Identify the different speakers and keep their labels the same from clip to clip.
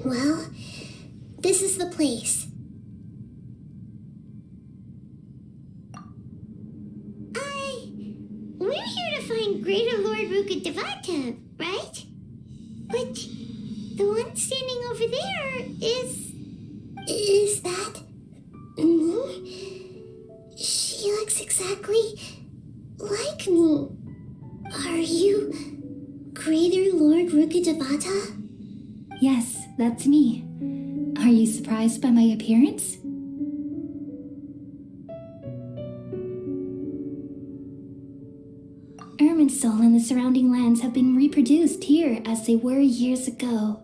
Speaker 1: Well, this is the place. We're here to find Greater Lord Rukkhadevata, right? But the one standing over there is... Is that... me? She looks exactly like me. Are you Greater Lord Rukkhadevata?
Speaker 2: Yes, that's me. Are you surprised by my appearance? Irminsul and the surrounding lands have been reproduced here as they were years ago.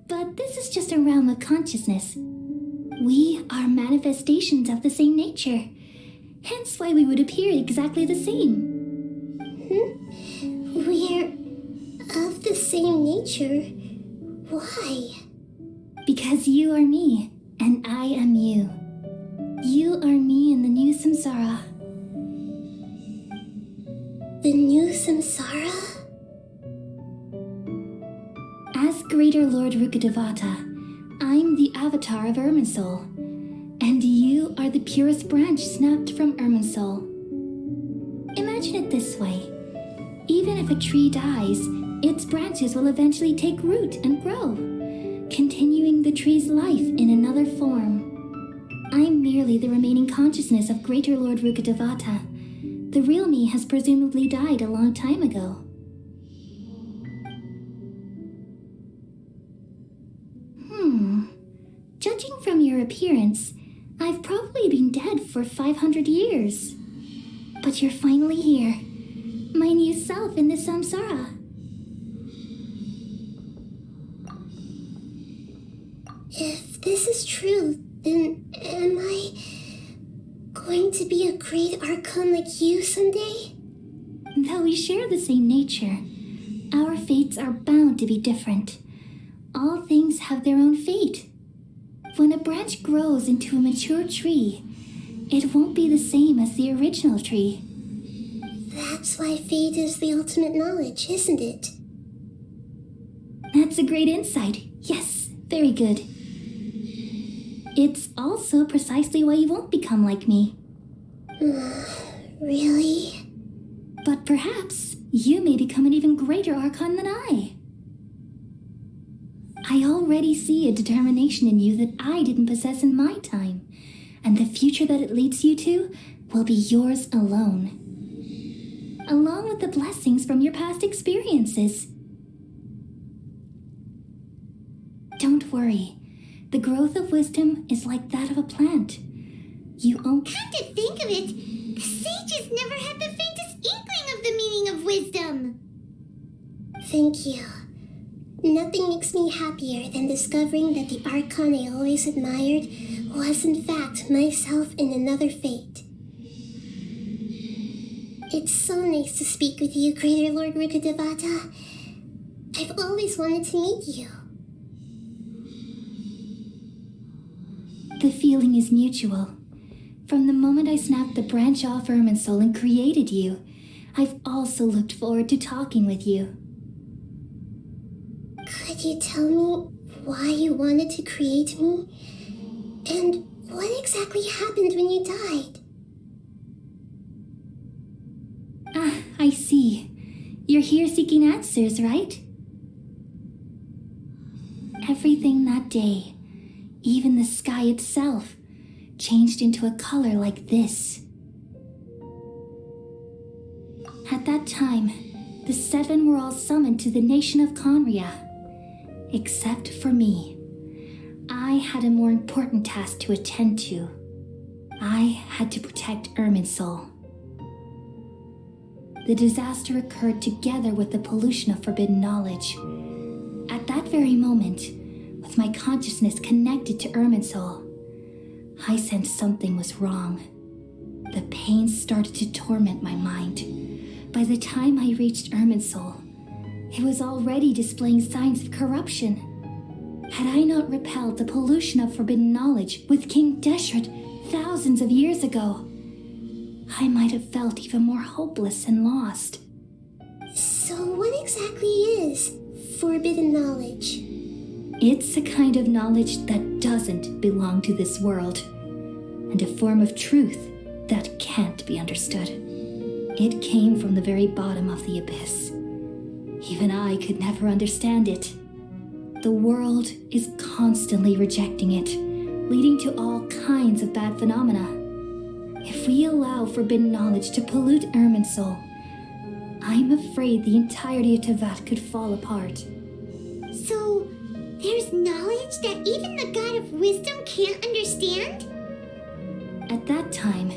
Speaker 2: But this is just a realm of consciousness. We are manifestations of the same nature, hence why we would appear exactly the same.
Speaker 1: We're of the same nature. Why?
Speaker 2: Because you are me, and I am you. You are me in the new samsara.
Speaker 1: The new samsara?
Speaker 2: As Greater Lord Rukkhadevata, I'm the avatar of Irminsul, and you are the purest branch snapped from Irminsul. Imagine it this way. Even if a tree dies, its branches will eventually take root and grow, continuing the tree's life in another form. I'm merely the remaining consciousness of Greater Lord Rukkhadevata. The real me has presumably died a long time ago. Judging from your appearance, I've probably been dead for 500 years. But you're finally here, my new self in the samsara.
Speaker 1: If this is true, then am I going to be a great Archon like you someday?
Speaker 2: Though we share the same nature, our fates are bound to be different. All things have their own fate. When a branch grows into a mature tree, it won't be the same as the original tree.
Speaker 1: That's why fate is the ultimate knowledge, isn't it?
Speaker 2: That's a great insight. Yes, very good. It's also precisely why you won't become like me.
Speaker 1: Really?
Speaker 2: But perhaps you may become an even greater Archon than I. I already see a determination in you that I didn't possess in my time, and the future that it leads you to will be yours alone, along with the blessings from your past experiences. Don't worry. The growth of wisdom is like that of a plant. You own...
Speaker 1: Come to think of it, the sages never had the faintest inkling of the meaning of wisdom. Thank you. Nothing makes me happier than discovering that the Archon I always admired was in fact myself in another fate. It's so nice to speak with you, Greater Lord Rukkhadevata. I've always wanted to meet you.
Speaker 2: The feeling is mutual. From the moment I snapped the branch off Irminsul and created you, I've also looked forward to talking with you.
Speaker 1: Could you tell me why you wanted to create me? And what exactly happened when you died?
Speaker 2: Ah, I see. You're here seeking answers, right? Everything that day, even the sky itself, changed into a color like this. At that time, the seven were all summoned to the nation of Conria, except for me. I had a more important task to attend to. I had to protect Irminsul. The disaster occurred together with the pollution of forbidden knowledge. At that very moment, with my consciousness connected to Irminsul, I sensed something was wrong. The pain started to torment my mind. By the time I reached Irminsul, it was already displaying signs of corruption. Had I not repelled the pollution of forbidden knowledge with King Deshret thousands of years ago, I might have felt even more hopeless and lost.
Speaker 1: So what exactly is forbidden knowledge?
Speaker 2: It's a kind of knowledge that doesn't belong to this world, and a form of truth that can't be understood. It came from the very bottom of the abyss. Even I could never understand it. The world is constantly rejecting it, leading to all kinds of bad phenomena. If we allow forbidden knowledge to pollute Irminsul, I'm afraid the entirety of Teyvat could fall apart.
Speaker 1: So, there's knowledge that even the God of Wisdom can't understand?
Speaker 2: At that time,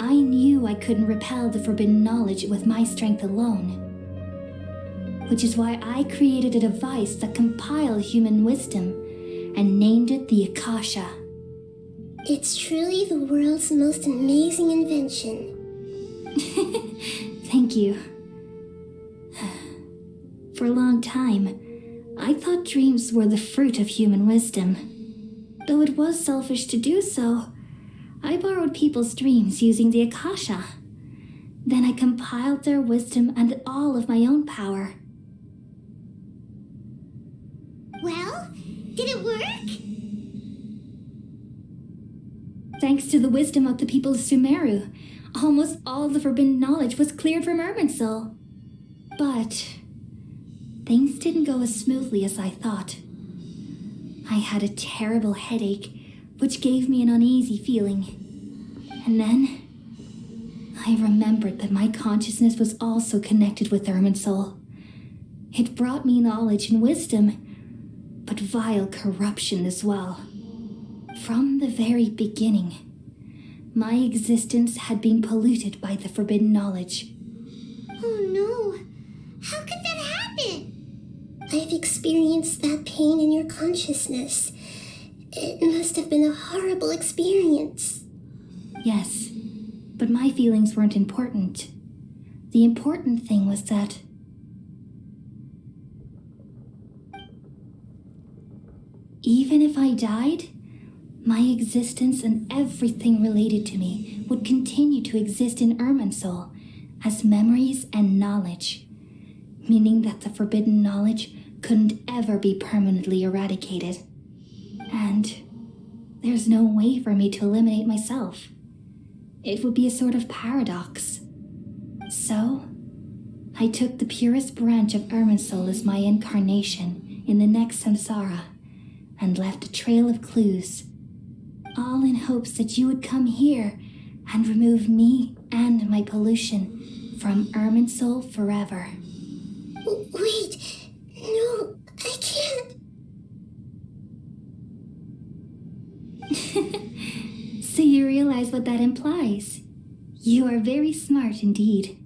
Speaker 2: I knew I couldn't repel the forbidden knowledge with my strength alone. Which is why I created a device that compiled human wisdom and named it the Akasha.
Speaker 1: It's truly the world's most amazing invention.
Speaker 2: Thank you. For a long time, I thought dreams were the fruit of human wisdom. Though it was selfish to do so, I borrowed people's dreams using the Akasha. Then I compiled their wisdom and all of my own power.
Speaker 1: Well, did it work?
Speaker 2: Thanks to the wisdom of the people of Sumeru, almost all the forbidden knowledge was cleared from Irminsul. But things didn't go as smoothly as I thought. I had a terrible headache, which gave me an uneasy feeling. And then I remembered that my consciousness was also connected with Irminsul. It brought me knowledge and wisdom, but vile corruption as well. From the very beginning, my existence had been polluted by the forbidden knowledge.
Speaker 1: Oh no! How could that happen? I've experienced that pain in your consciousness. It must have been a horrible experience.
Speaker 2: Yes, but my feelings weren't important. The important thing was that even if I died, my existence and everything related to me would continue to exist in Irminsul as memories and knowledge, meaning that the forbidden knowledge couldn't ever be permanently eradicated. And there's no way for me to eliminate myself. It would be a sort of paradox. So, I took the purest branch of Irminsul as my incarnation in the next samsara and left a trail of clues, all in hopes that you would come here and remove me and my pollution from Irminsul forever.
Speaker 1: Wait, no, I can't.
Speaker 2: So you realize what that implies. You are very smart indeed.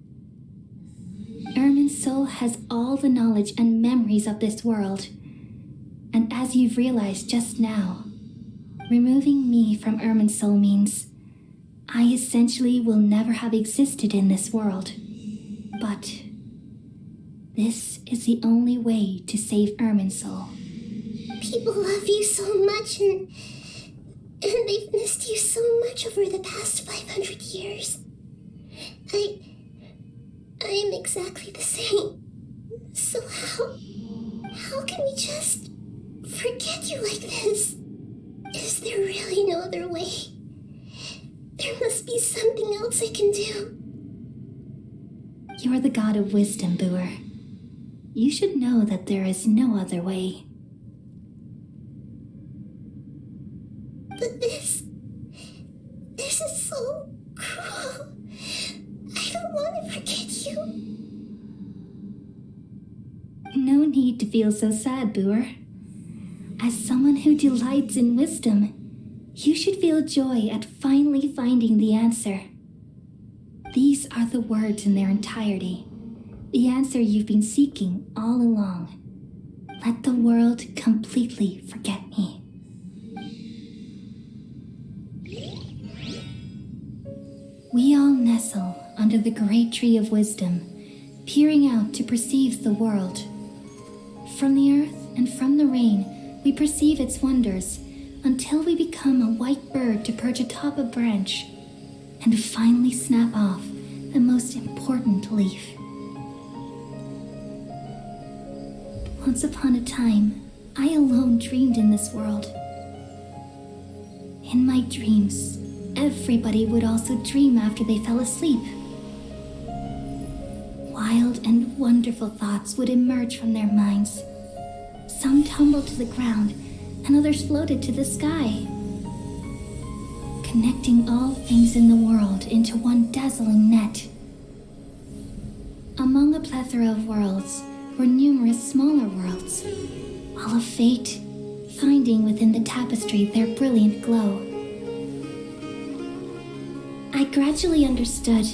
Speaker 2: Irminsul has all the knowledge and memories of this world. And as you've realized just now, removing me from Irminsul means I essentially will never have existed in this world. But this is the only way to save Irminsul.
Speaker 1: People love you so much and they've missed you so much over the past 500 years. I am exactly the same. So how can we just forget you like this? Is there really no other way? There must be something else I can do.
Speaker 2: You're the god of wisdom, Boer. You should know that there is no other way.
Speaker 1: But this is so cruel. I don't want to forget you.
Speaker 2: No need to feel so sad, Boer. As someone who delights in wisdom, you should feel joy at finally finding the answer. These are the words in their entirety, the answer you've been seeking all along. let the world completely forget me. We all nestle under the great tree of wisdom, peering out to perceive the world. From the earth and from the rain, we perceive its wonders until we become a white bird to perch atop a branch and finally snap off the most important leaf. Once upon a time, I alone dreamed in this world. In my dreams, everybody would also dream after they fell asleep. Wild and wonderful thoughts would emerge from their minds. Some tumbled to the ground, and others floated to the sky, connecting all things in the world into one dazzling net. Among a plethora of worlds were numerous smaller worlds, all of fate, finding within the tapestry their brilliant glow. I gradually understood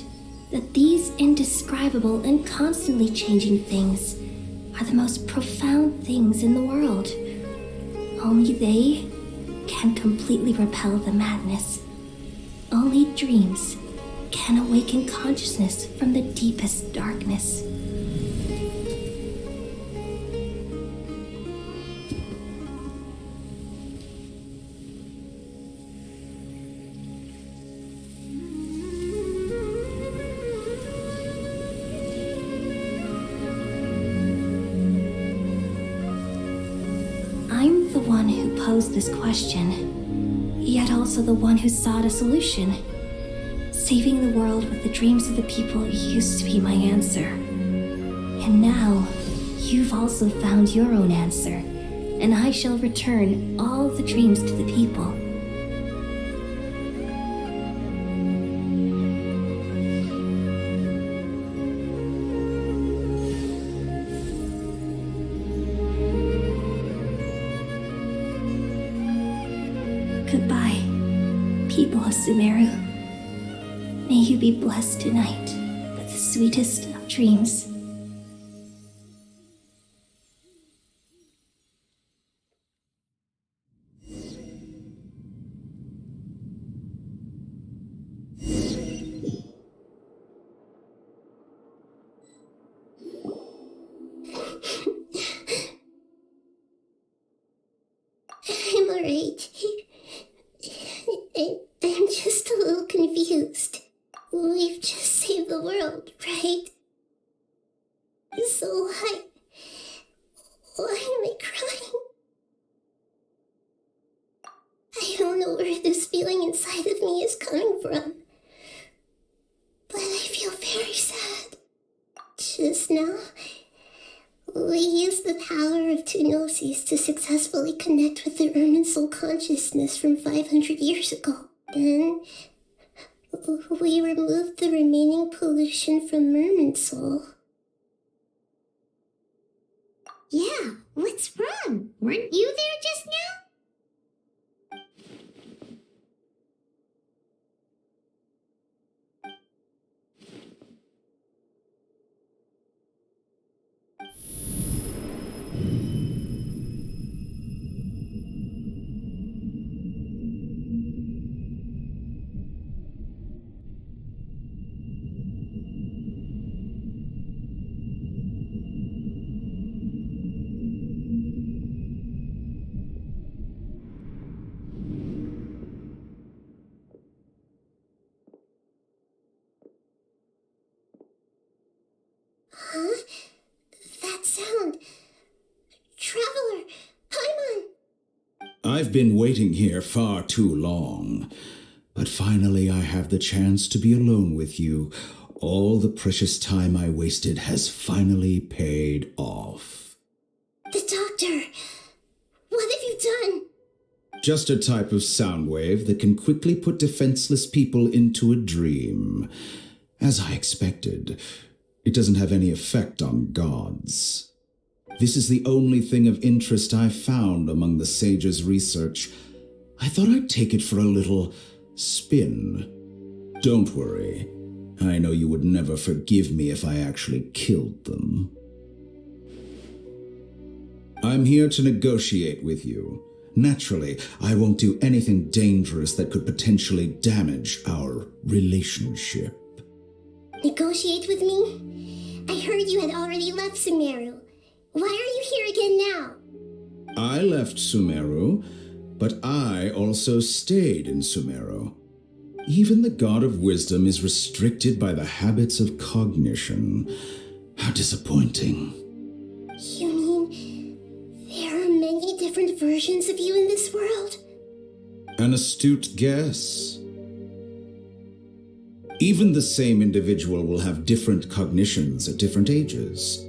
Speaker 2: that these indescribable and constantly changing things are the most profound things in the world. Only they can completely repel the madness. Only dreams can awaken consciousness from the deepest darkness. I'm the one who posed this question, yet also the one who sought a solution. Saving the world with the dreams of the people used to be my answer. And now, you've also found your own answer, and I shall return all the dreams to the people. Goodbye, people of Sumeru. May you be blessed tonight with the sweetest of dreams.
Speaker 1: I'm alright. I'm just a little confused. We've just saved the world, right? So why am I crying? I don't know where this feeling inside of me is coming from, but I feel very sad. Just now, we used the power of two Gnosis to successfully connect with the Irminsul consciousness from 500 years ago. Then, we removed the remaining pollution from Irminsul. Yeah, what's wrong? Weren't you there just now? Huh? That sound. Traveler, Paimon!
Speaker 3: I've been waiting here far too long, but finally I have the chance to be alone with you. All the precious time I wasted has finally paid off.
Speaker 1: The doctor! What have you done?
Speaker 3: Just a type of sound wave that can quickly put defenseless people into a dream. As I expected, it doesn't have any effect on gods. This is the only thing of interest I've found among the sage's research. I thought I'd take it for a little spin. Don't worry. I know you would never forgive me if I actually killed them. I'm here to negotiate with you. Naturally, I won't do anything dangerous that could potentially damage our relationship.
Speaker 1: Negotiate with me? I heard you had already left Sumeru. Why are you here again now?
Speaker 3: I left Sumeru, but I also stayed in Sumeru. Even the God of Wisdom is restricted by the habits of cognition. How disappointing.
Speaker 1: You mean there are many different versions of you in this world?
Speaker 3: An astute guess. Even the same individual will have different cognitions at different ages.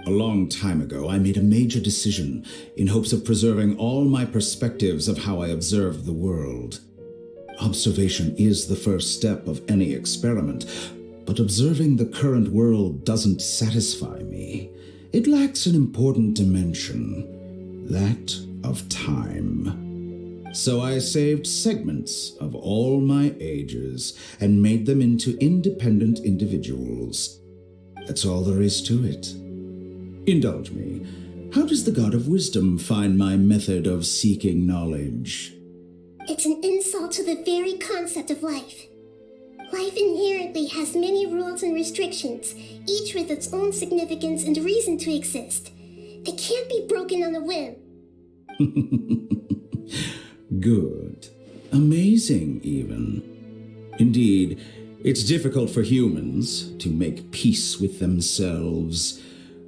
Speaker 3: A long time ago, I made a major decision in hopes of preserving all my perspectives of how I observed the world. Observation is the first step of any experiment, but observing the current world doesn't satisfy me. It lacks an important dimension, that of time. So I saved segments of all my ages and made them into independent individuals. That's all there is to it. Indulge me. How does the God of Wisdom find my method of seeking knowledge?
Speaker 1: It's an insult to the very concept of life. Life inherently has many rules and restrictions, each with its own significance and reason to exist. They can't be broken on a whim.
Speaker 3: Good. Amazing, even. Indeed, it's difficult for humans to make peace with themselves,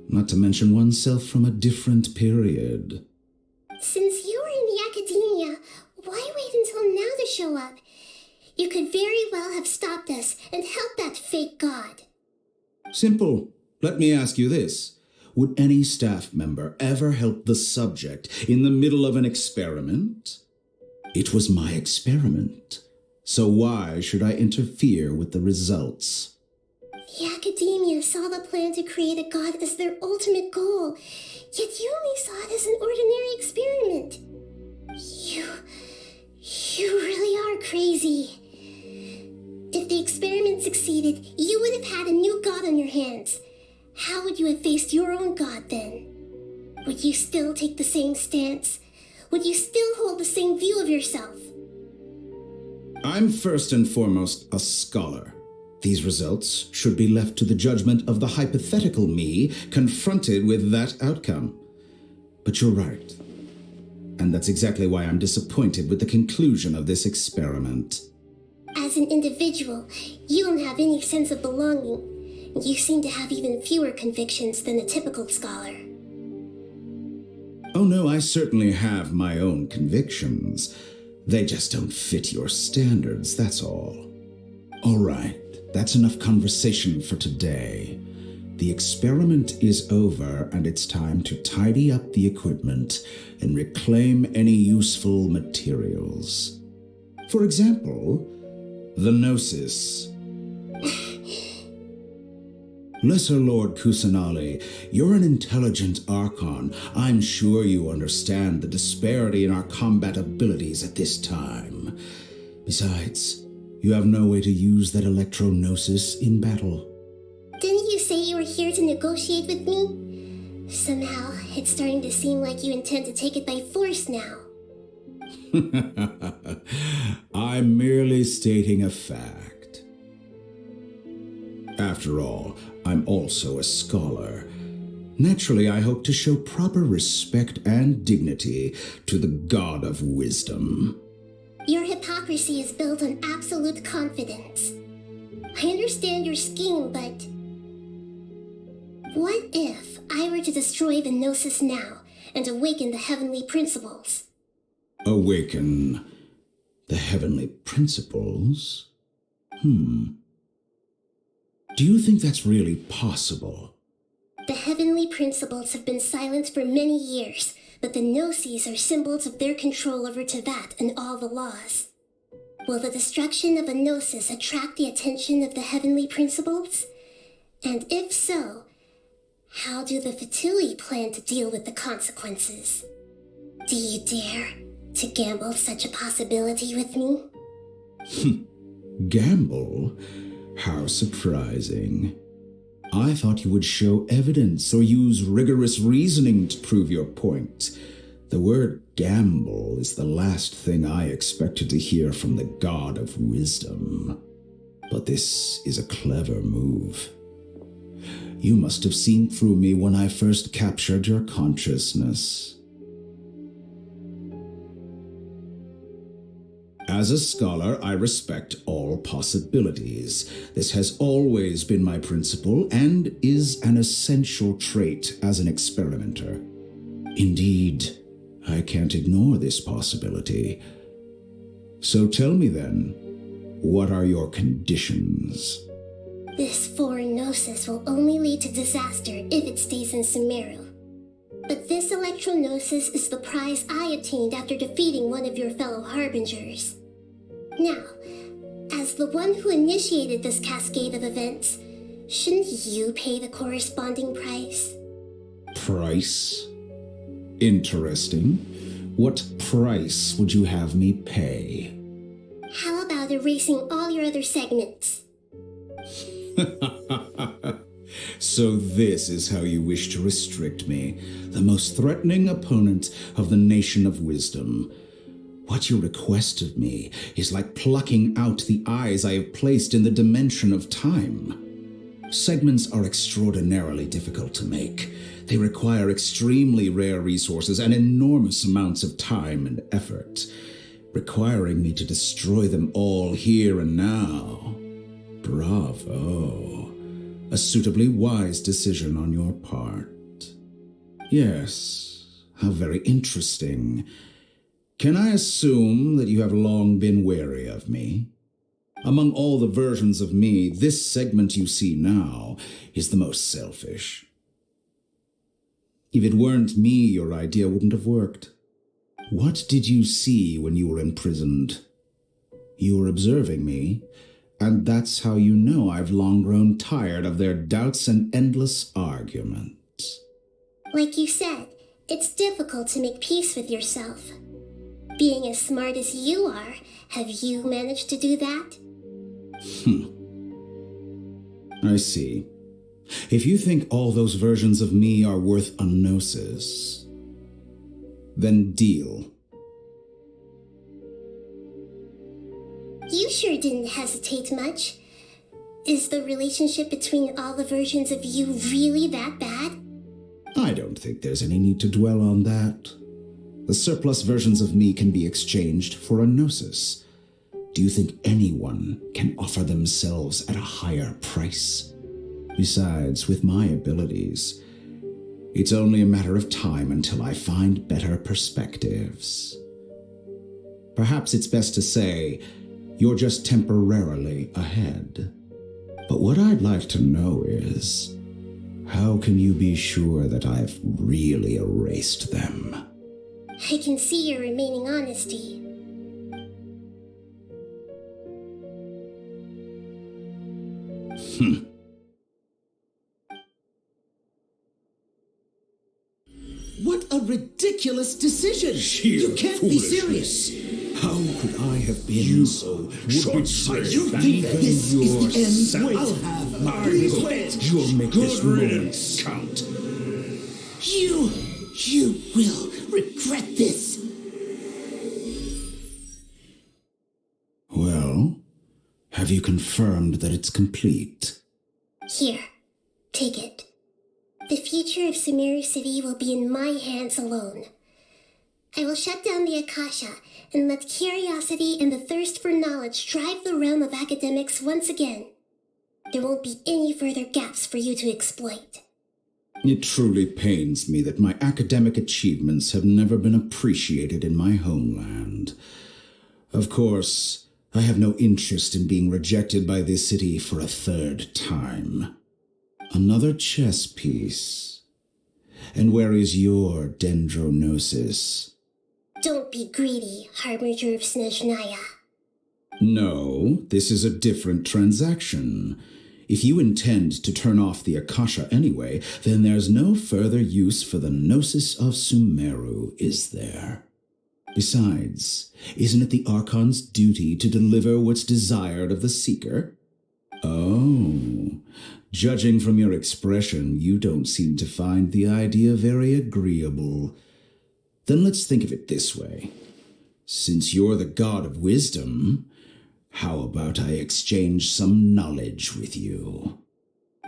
Speaker 3: not to mention oneself from a different period.
Speaker 1: Since you were in the academia, why wait until now to show up? You could very well have stopped us and helped that fake god.
Speaker 3: Simple. Let me ask you this. Would any staff member ever help the subject in the middle of an experiment? It was my experiment. So why should I interfere with the results?
Speaker 1: The academia saw the plan to create a god as their ultimate goal, yet you only saw it as an ordinary experiment. You really are crazy. If the experiment succeeded, you would have had a new god on your hands. How would you have faced your own god then? Would you still take the same stance? Would you still hold the same view of yourself?
Speaker 3: I'm first and foremost a scholar. These results should be left to the judgment of the hypothetical me confronted with that outcome. But you're right. And that's exactly why I'm disappointed with the conclusion of this experiment.
Speaker 1: As an individual, you don't have any sense of belonging. You seem to have even fewer convictions than a typical scholar.
Speaker 3: Oh no, I certainly have my own convictions. They just don't fit your standards, that's all. All right, that's enough conversation for today. The experiment is over, and it's time to tidy up the equipment and reclaim any useful materials. For example, the Gnosis. Lesser Lord Kusanali, you're an intelligent Archon. I'm sure you understand the disparity in our combat abilities at this time. Besides, you have no way to use that Electro Gnosis in battle.
Speaker 1: Didn't you say you were here to negotiate with me? Somehow, it's starting to seem like you intend to take it by force now.
Speaker 3: I'm merely stating a fact. After all, I'm also a scholar. Naturally, I hope to show proper respect and dignity to the God of Wisdom.
Speaker 1: Your hypocrisy is built on absolute confidence. I understand your scheme, but what if I were to destroy the Gnosis now and awaken the heavenly principles?
Speaker 3: Awaken the heavenly principles? Do you think that's really possible?
Speaker 1: The heavenly principles have been silent for many years, but the Gnosis are symbols of their control over Teyvat and all the laws. Will the destruction of a Gnosis attract the attention of the heavenly principles? And if so, how do the Fatui plan to deal with the consequences? Do you dare to gamble such a possibility with me?
Speaker 3: Gamble? How surprising. I thought you would show evidence or use rigorous reasoning to prove your point. The word gamble is the last thing I expected to hear from the god of wisdom. But this is a clever move. You must have seen through me when I first captured your consciousness. As a scholar, I respect all possibilities. This has always been my principle and is an essential trait as an experimenter. Indeed, I can't ignore this possibility. So tell me then, what are your conditions?
Speaker 1: This foreign Gnosis will only lead to disaster if it stays in Sumeru. But this Electro Gnosis is the prize I obtained after defeating one of your fellow Harbingers. Now, as the one who initiated this cascade of events, shouldn't you pay the corresponding price?
Speaker 3: Price? Interesting. What price would you have me pay?
Speaker 1: How about erasing all your other segments?
Speaker 3: So this is how you wish to restrict me, the most threatening opponent of the Nation of Wisdom. What you request of me is like plucking out the eyes I have placed in the dimension of time. Segments are extraordinarily difficult to make. They require extremely rare resources and enormous amounts of time and effort, requiring me to destroy them all here and now. Bravo. A suitably wise decision on your part. Yes, how very interesting. Can I assume that you have long been wary of me? Among all the versions of me, this segment you see now is the most selfish. If it weren't me, your idea wouldn't have worked. What did you see when you were imprisoned? You were observing me, and that's how you know I've long grown tired of their doubts and endless arguments.
Speaker 1: Like you said, it's difficult to make peace with yourself. Being as smart as you are, have you managed to do that?
Speaker 3: I see. If you think all those versions of me are worth a gnosis, then deal.
Speaker 1: You sure didn't hesitate much. Is the relationship between all the versions of you really that bad?
Speaker 3: I don't think there's any need to dwell on that. The surplus versions of me can be exchanged for a gnosis. Do you think anyone can offer themselves at a higher price? Besides, with my abilities, it's only a matter of time until I find better perspectives. Perhaps it's best to say, you're just temporarily ahead. But what I'd like to know is, how can you be sure that I've really erased them?
Speaker 1: I can see your remaining honesty.
Speaker 4: What a ridiculous decision!
Speaker 3: Sheer
Speaker 4: You can't be
Speaker 3: foolishness.
Speaker 4: serious!
Speaker 3: How could I have been so short-sighted?
Speaker 4: You think
Speaker 3: Even
Speaker 4: this is the end?
Speaker 3: yourself.
Speaker 4: I'll have my
Speaker 3: I
Speaker 4: revenge!
Speaker 3: hope you'll make this
Speaker 4: Good
Speaker 3: moment
Speaker 4: riddance.
Speaker 3: count.
Speaker 4: You will regret this!
Speaker 3: Well, have you confirmed that it's complete?
Speaker 1: Here, take it. The future of Sumeru City will be in my hands alone. I will shut down the Akasha and let curiosity and the thirst for knowledge drive the realm of academics once again. There won't be any further gaps for you to exploit.
Speaker 3: It truly pains me that my academic achievements have never been appreciated in my homeland. Of course, I have no interest in being rejected by this city for a third time. Another chess piece. And where is your Dendro Gnosis?
Speaker 1: Don't be greedy, Harbinger of Snezhnaya.
Speaker 3: No, this is a different transaction. If you intend to turn off the Akasha anyway, then there's no further use for the Gnosis of Sumeru, is there? Besides, isn't it the Archon's duty to deliver what's desired of the Seeker? Oh, Judging from your expression, you don't seem to find the idea very agreeable. Then let's think of it this way. Since you're the god of wisdom, how about I exchange some knowledge with you?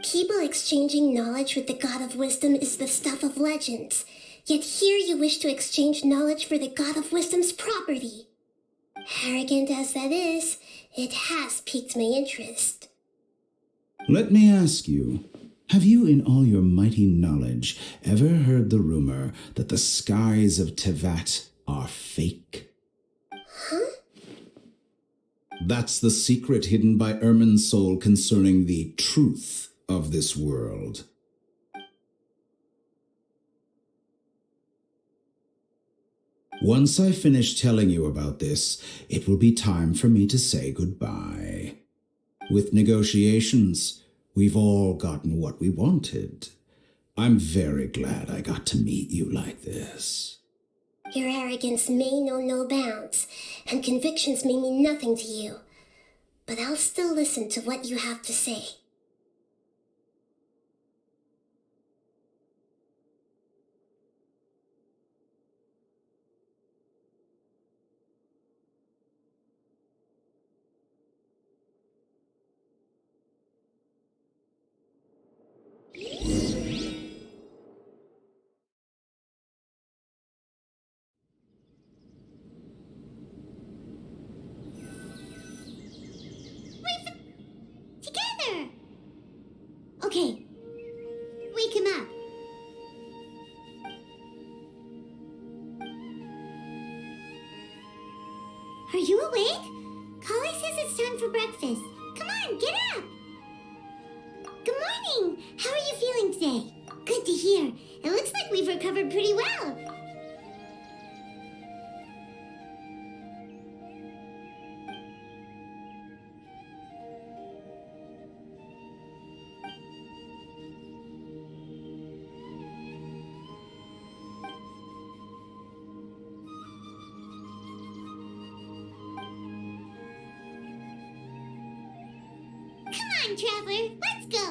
Speaker 1: People exchanging knowledge with the god of wisdom is the stuff of legends. Yet here you wish to exchange knowledge for the god of wisdom's property. Arrogant as that is, it has piqued my interest.
Speaker 3: Let me ask you, have you in all your mighty knowledge ever heard the rumor that the skies of Tevat are fake?
Speaker 1: Huh?
Speaker 3: That's the secret hidden by Irminsul concerning the truth of this world. Once I finish telling you about this, it will be time for me to say goodbye. With negotiations, we've all gotten what we wanted. I'm very glad I got to meet you like this.
Speaker 1: Your arrogance may know no bounds, and convictions may mean nothing to you. But I'll still listen to what you have to say. Together! Okay, wake him up. Are you awake? Kali says it's time for breakfast. Come on, get up! Good morning! How are you feeling today? Good to hear. It looks like we've recovered pretty well. Come on, Traveler, let's go!